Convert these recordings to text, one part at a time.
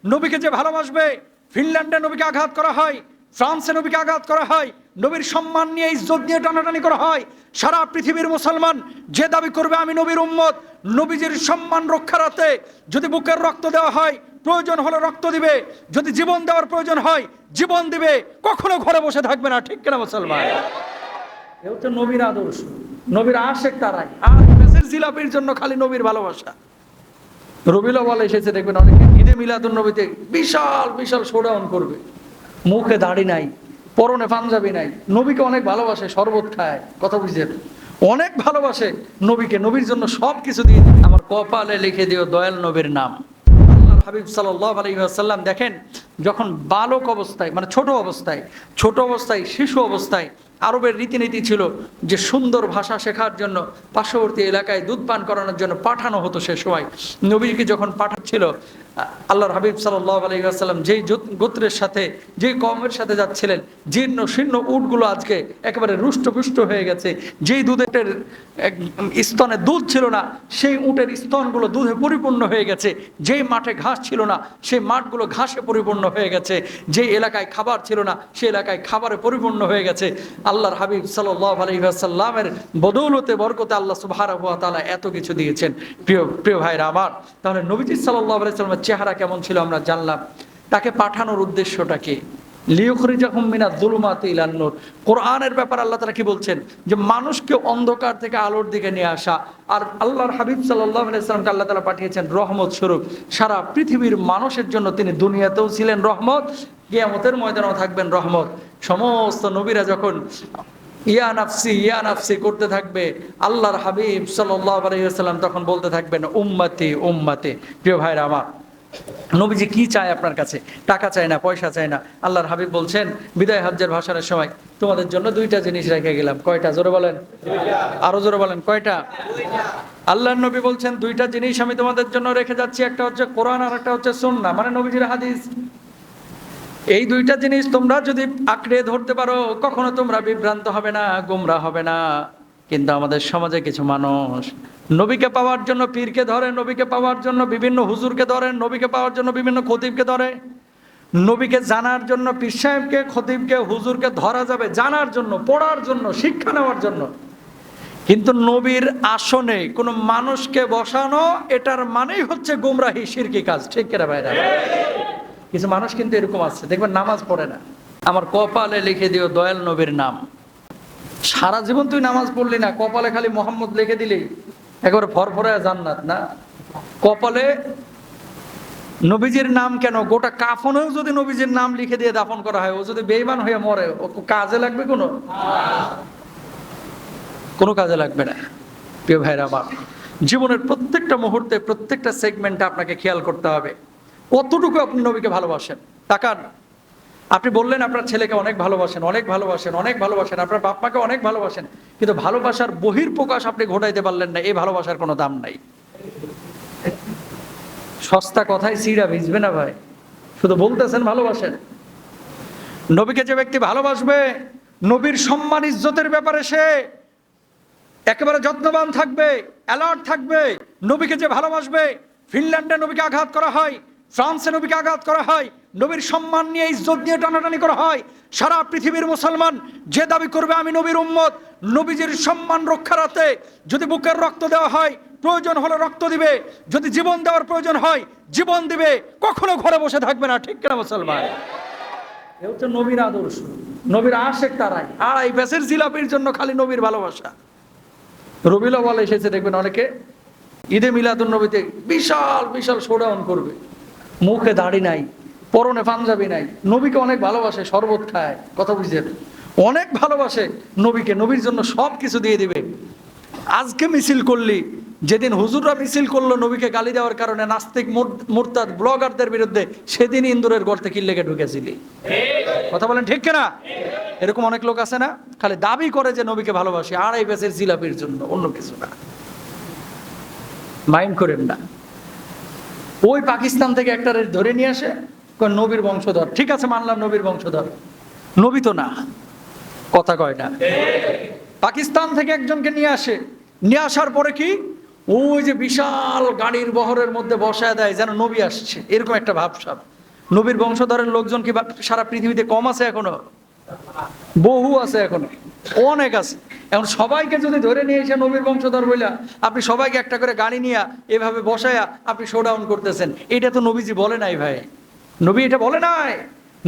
নবীকে যে ভালোবাসবে, ফিনল্যান্ডে নবীকে আঘাত করা হয়, ফ্রান্সে নবীকে আঘাত করা হয়, নবীর সম্মান নিয়ে ইজ্জত নিয়ে টানাটানি করা হয়। সারা পৃথিবীর মুসলমান যে দাবি করবে আমি নবীর উম্মত, নবীজির সম্মান রক্ষার্থে যদি বুকের রক্ত দেওয়া হয়, প্রয়োজন হলে রক্ত দিবে, যদি জীবন দেওয়ার প্রয়োজন হয় জীবন দিবে, কখনো ঘরে বসে থাকবে না। ঠিক কিনা মুসলমান? এ হচ্ছে নবীর আদর্শ, নবীর আশেক তারাই। আর বেসের জিলাপির জন্য খালি নবীর ভালোবাসা। রবিউল আউয়াল এসেছে, দেখবেন অনেকে ঈদে মিলাদুন নবীতে বিশাল বিশাল শোডাউন করবে, মুখে দাড়ি নাই, পরনে পাঞ্জাবি নাই, নবীকে অনেক ভালোবাসে, শরবত খায়, কথা বুঝছেন, অনেক ভালোবাসে নবীকে, নবীর জন্য সব কিছু দিয়ে দিন। আমার কপালে লিখে দিও দয়াল নবীর নাম। আল্লাহর হাবিব সাল্লাল্লাহু আলাইহি ওয়াসাল্লাম দেখেন, যখন বালক অবস্থায়, মানে ছোট অবস্থায়, শিশু অবস্থায় আরবের রীতিনীতি ছিল যে সুন্দর ভাষা শেখার জন্য পার্শ্ববর্তী এলাকায় দুধ পান করানোর জন্য পাঠানো হতো। সে সময় নবীকে যখন পাঠাচ্ছিল, আল্লাহর হাবিব সাল্লাল্লাহু আলাইহি ওয়াসাল্লাম যেই গোত্রের সাথে, যেই কওমের সাথে যাচ্ছিলেন, জীর্ণ শীর্ণ উটগুলো আজকে একেবারে রুষ্টপুষ্ট হয়ে গেছে, যেই দুধের স্তনে দুধ ছিল না সেই উটের স্তনগুলো দুধে পরিপূর্ণ হয়ে গেছে, যেই মাঠে ঘাস ছিল না সেই মাঠগুলো ঘাসে পরিপূর্ণ হয়ে গেছে, যেই এলাকায় খাবার ছিল না সেই এলাকায় খাবারে পরিপূর্ণ হয়ে গেছে। আল্লাহর হাবিব সাল্লাল্লাহু আলাইহি ওয়াসাল্লামের বদৌলতে, বরকতে আল্লাহ সুবহানাহু ওয়া তাআলা এত কিছু দিয়েছেন। প্রিয় ভাইরা আমার, তাহলে নবীজি সাল্লাল্লাহু আলাইহি ওয়াসাল্লামের চেহারা কেমন ছিল আমরা জানলাম। তাকে পাঠানোর উদ্দেশ্যটা কি? লিইখরিজাহুম মিনাজ যুলুমাতি ইলান নূর। কোরআনের ব্যাপার আল্লাহ তাআলা কি বলছেন? যে মানুষকে অন্ধকার থেকে আলোর দিকে নিয়ে আসা। আর আল্লাহর হাবিব সাল্লাল্লাহু আলাইহি ওয়াসাল্লামকে আল্লাহ তাআলা পাঠিয়েছেন রহমত স্বরূপ। সারা পৃথিবীর মানুষের জন্য তিনি দুনিয়াতেও ছিলেন রহমত, কিয়ামতের ময়দানেও থাকবেন রহমত। সমস্ত নবীরা যখন ইয়া নাফসি করতে থাকবে, আল্লাহর হাবিব সাল্লাল্লাহু আলাইহি ওয়াসাল্লাম তখন বলতে থাকবেন উম্মতি উম্মতি। প্রিয় ভাইরা আমার, নবীজি কি চায় আপনার কাছে? টাকা চায় না, পয়সা চায় না। আল্লাহর হাবিব বলছেন বিদায় হজ্জের ভাষণের সময়, তোমাদের জন্য দুইটা জিনিস রেখে গেলাম। কয়টা? জোরে বলেন, আরো জোরে বলেন, কয়টা? আল্লাহর নবী বলছেন দুইটা জিনিস আমি তোমাদের জন্য রেখে যাচ্ছি, একটা হচ্ছে কোরআন আর একটা হচ্ছে সুন্নাহ, মানে নবীজির হাদিস। এই দুইটা জিনিস তোমরা যদি আঁকড়ে ধরতে পারো, কখনো তোমরা বিভ্রান্ত হবে না, গোমরা হবে না। কিন্তু আমাদের সমাজে কিছু মানুষ নবীকে পাওয়ার জন্য পীরকে ধরে, নবীকে পাওয়ার জন্য বিভিন্ন হুজুরকে ধরে, নবীকে পাওয়ার জন্য বিভিন্ন খতিবকে ধরে। নবীকে জানার জন্য পীর সাহেবকে, খতিবকে, হুজুরকে ধরা যাবে জানার জন্য, পড়ার জন্য, শিক্ষা নেওয়ার জন্য। কিন্তু নবীর আসনে কোনো মানুষকে বসানো, এটার মানেই হচ্ছে গুমরাহি, শিরকি কাজ। ঠিক কিনা ভাইরা? কিছু মানুষ কিন্তু এরকম আছে, দেখবেন নামাজ পড়ে না। আমার কপালে লিখে দিও দয়াল নবীর নাম। সারা জীবন তুই নামাজ পড়লি না, কপালে খালি মোহাম্মদ লিখে দিলি, একেবারে ফরফরে জান্নাত না। কপালে নবীজির নাম কেন, গোটা কাফনেও যদি নবীজির নাম লিখে দিয়ে দাফন করা হয়, ও যদি বেঈমান হয়ে মরে, ও কাজে লাগবে? কোনো কাজে লাগবে না। প্রিয় ভাইরা আমার, জীবনের প্রত্যেকটা মুহূর্তে, প্রত্যেকটা সেগমেন্টে আপনাকে খেয়াল করতে হবে কতটুকু আপনি নবীকে ভালোবাসেন। তাকান, আপনি বললেন আপনার ছেলেকে অনেক ভালোবাসেন, আপনার বাপ মাকে অনেক ভালোবাসেন, কিন্তু ভালোবাসার বহিঃপ্রকাশ আপনি ঘটাইতে পারলেন না, এই ভালোবাসার কোনো দাম নাই। সস্তা কথায় সিঁড়া ভিজবে না ভাই, শুধু বলতেছেন ভালোবাসেন। নবীকে যে ব্যক্তি ভালোবাসবে, নবীর সম্মান ইজ্জতের ব্যাপারে সে একেবারে যত্নবান থাকবে, অ্যালার্ট থাকবে। নবীকে যে ভালোবাসবে, ফিনল্যান্ডে নবীকে আঘাত করা হয়, ফ্রান্সে নবীকে আঘাত করা হয়, নবীর সম্মান নিয়ে ইজ্জত নিয়ে টানাটানি করা হয়। সারা পৃথিবীর মুসলমান যে দাবি করবে আমি নবীর উম্মত, নবীজির সম্মান রক্ষার্থে যদি বুকের রক্ত দেওয়া হয়, প্রয়োজন হলে রক্ত দিবে, যদি জীবন দেওয়ার প্রয়োজন হয় জীবন দিবে, কখনো ঘরে বসে থাকবে না। ঠিক কিনা মুসলমান? এ হচ্ছে নবীর আদর্শ, নবীর আশেক তারাই। আর এই বেসের জিলাপির জন্য খালি নবীর ভালোবাসা। রবিউল আউয়াল এসেছে, দেখবেন অনেকে ঈদে মিলাদুন নবীতে বিশাল বিশাল শোডাউন করবে, মুখে দাড়ি নাই, পরনে পাঞ্জাবি নাই, নবীকে অনেক ভালোবাসে, শরবত খায়, কথা বুঝছেন, অনেক ভালোবাসে নবীকে, নবীর জন্য সব কিছু দিয়ে দিবে। আজকে মিছিল করলি, যেদিন হুজুররা মিছিল করলো নবীকে গালি দেওয়ার কারণে, নাস্তিক মুরতাদ ব্লগারদের বিরুদ্ধে, সেদিন ইন্দুরের গর্তে কি লেগে ঢুকেছিলি? কথা বলেন ঠিক কিনা? এরকম অনেক লোক আছে না, খালি দাবি করে যে নবীকে ভালোবাসে, আর এই বেসের জিলাপির জন্য, অন্য কিছু না। মাইন্ড করেন না। ওই পাকিস্তান থেকে একটা ধরে নিয়ে আসে, নবীর বংশধর। ঠিক আছে, মানলাম নবীর বংশধর, নবী তো না, কথা কয় না। পাকিস্তান থেকে একজনকে নিয়ে আসে, নিয়ে আসার পরে কি, ওই যে বিশাল গাড়ির বহরের মধ্যে বসায় দেয় যেন নবী আসছে, এরকম একটা ভাবসাব। নবীর বংশধরের লোকজন কি সারা পৃথিবীতে কম আছে এখনো? বহু আছে এখনো, অনেক আছে। এখন সবাইকে যদি ধরে নিয়ে এসে নবীর বংশধর বইলা আপনি সবাইকে একটা করে গাড়ি নিয়ে এভাবে বসায়া আপনি শোডাউন করতেছেন, এটা তো নবীজি বলে নাই ভাই। নবী এটা বলে নাই।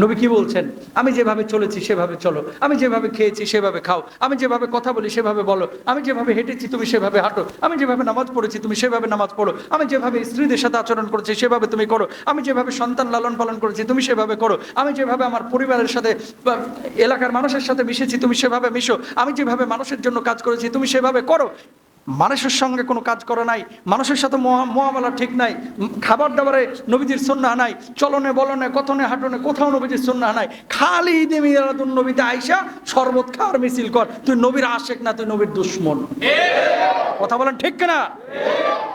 নবী কি বলছেন? আমি যেভাবে চলেছি সেভাবে চলো, আমি যেভাবে খেয়েছি সেভাবে খাও, আমি যেভাবে কথা বলি সেভাবে বলো, আমি যেভাবে হেঁটেছি তুমি সেভাবে হাঁটো, আমি যেভাবে নামাজ পড়েছি তুমি সেভাবে নামাজ পড়ো, আমি যেভাবে স্ত্রীদের সাথে আচরণ করেছি সেভাবে তুমি করো, আমি যেভাবে সন্তান লালন পালন করেছি তুমি সেভাবে করো, আমি যেভাবে আমার পরিবারের সাথে বা এলাকার মানুষের সাথে মিশেছি তুমি সেভাবে মিশো, আমি যেভাবে মানুষের জন্য কাজ করেছি তুমি সেভাবে করো। মানুষের সঙ্গে কোনো কাজ করা নাই, মানুষের সাথে মুআমালা ঠিক নাই, খাবার দাবারে নবীজির সুন্নাহ নাই, চলনে বলনে কথনে হাঁটনে কোথাও নবীজির সুন্নাহ নাই। খালি ঈদে মিলাদুন নবীতে আইসা শরবত খাওয়ার মিছিল কর, তুই নবীর আশেক না, তুই নবীর দুশমন। কথা বলেন ঠিক কিনা?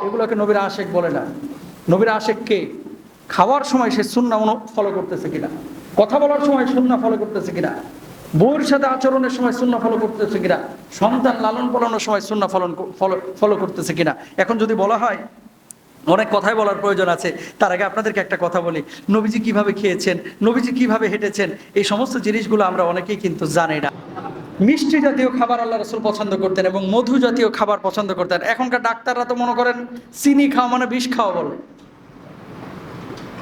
এগুলোকে নবীর আশেক বলে না। নবীর আশেক কে? খাওয়ার সময় সে সুন্নাহ ফলো করতেছে কিনা, কথা বলার সময় সুন্নাহ ফলো করতেছে কিনা, বউর সাথে আচরণের সময় সুন্নাহ ফলো করতেছে কিনা, সন্তান লালন পালনের সময় সুন্নাহ ফলো করতেছে কিনা। এখন যদি বলা হয় অনেক কথাই বলার প্রয়োজন আছে, তার আগে আপনাদেরকে একটা কথা বলি। নবীজি কিভাবে খেয়েছেন, নবীজি কিভাবে হেঁটেছেন, এই সমস্ত জিনিসগুলো আমরা অনেকেই কিন্তু জানি না। মিষ্টি জাতীয় খাবার আল্লাহ রাসূল পছন্দ করতেন এবং মধু জাতীয় খাবার পছন্দ করতেন। এখনকার ডাক্তাররা তো মনে করেন চিনি খাওয়া মানে বিষ খাওয়া বলে।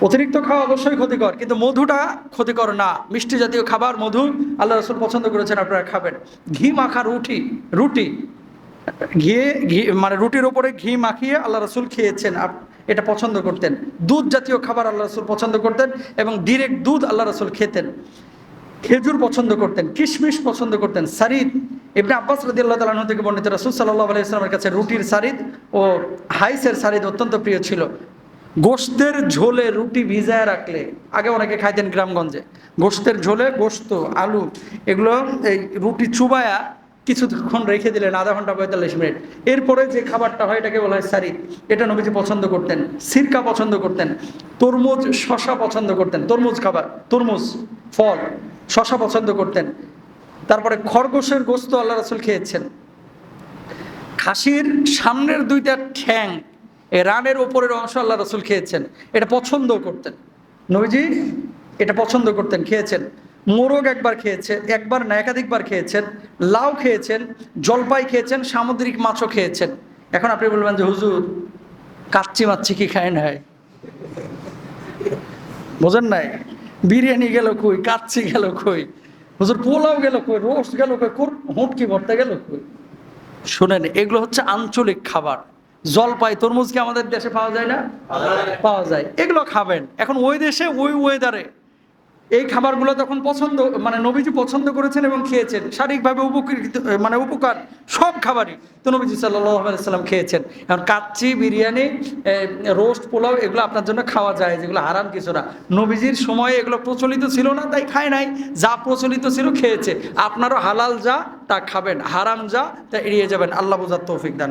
অতিরিক্ত খাওয়া অবশ্যই ক্ষতিকর, কিন্তু মধুটা ক্ষতিকর না। মিষ্টি জাতীয় খাবার মধু আল্লাহ রাসূল পছন্দ করেছেন, আপনারা খাবেন। ঘি মাখা রুটি ঘি মানে রুটির ওপরে ঘি মাখিয়ে আল্লাহ রাসূল খেয়েছেন, এটা পছন্দ করতেন। দুধ জাতীয় খাবার আল্লাহ রাসূল পছন্দ করতেন এবং ডিরেক্ট দুধ আল্লাহ রাসূল খেতেন। খেজুর পছন্দ করতেন, কিশমিশ পছন্দ করতেন। সারিদ ইবনে আব্বাস রাদিয়াল্লাহু তাআলা আনহু থেকে বর্ণিত, রাসূল সাল্লাল্লাহু আলাইহি ওয়াসাল্লামের কাছে রুটির সারিদ ও হাইসের সারিদ অত্যন্ত প্রিয় ছিল। গোশতের ঝোলে রুটি ভিজায় রাখলে, আগে অনেকে খাইতেন গ্রামগঞ্জে, গোশতের ঝোলে গোশত আলু এগুলো এই রুটি চুবায়া কিছুক্ষণ রেখে দিলেন, আধা ঘন্টা 45 মিনিট, এরপরে যে খাবারটা হয় এটাকে বলা হয় সারি। এটা নবীজি পছন্দ করতেন। সিরকা পছন্দ করতেন, তরমুজ শশা পছন্দ করতেন, তরমুজ খাবার, তরমুজ ফল, শশা পছন্দ করতেন। তারপরে খরগোশের গোশত আল্লাহ রাসূল খেয়েছেন। খাসির সামনের দুইটা ঠ্যাং, এই রানের ওপরের অংশ আল্লাহ রাসূল খেয়েছেন, এটা পছন্দ করতেন নবীজি, এটা পছন্দ করতেন, খেয়েছেন। মোরগ একবার না একাধিকবার খেয়েছেন। লাউ খেয়েছেন, জলপাই খেয়েছেন, সামুদ্রিক মাছও খেয়েছেন। এখন আপনি বলবেন যে হুজুর কাচ্চি মাচ্ছি কি খায় নাই? বোঝেন নাই? বিরিয়ানি গেল কই, কাচ্চি গেল কই, হুজুর পোলাও গেল কই, রোস্ট গেল কই, হুটকি ভর্তা গেল কই? শুনেন, এগুলো হচ্ছে আঞ্চলিক খাবার। জলপাই তরমুজ কি আমাদের দেশে পাওয়া যায় না? পাওয়া যায়। এগুলো খাবেন। এখন ওই দেশে ওই ওয়েদারে এই খাবারগুলো তখন পছন্দ, মানে নবীজি পছন্দ করেছেন এবং খেয়েছেন। শারীরিকভাবে উপকৃত মানে উপকার সব খাবারই তো নবীজি সাল্লাল্লাহু আলাইহি সাল্লাম খেয়েছেন। এখন কাচ্চি, বিরিয়ানি, রোস্ট, পোলাও এগুলো আপনার জন্য খাওয়া যায়, যেগুলো হারাম কিছু না। নবীজির সময়ে এগুলো প্রচলিত ছিল না, তাই খায় নাই। যা প্রচলিত ছিল খেয়েছে। আপনারও হালাল যা তা খাবেন, হারাম যা তা এড়িয়ে যাবেন। আল্লাহ বুঝার তৌফিক দান।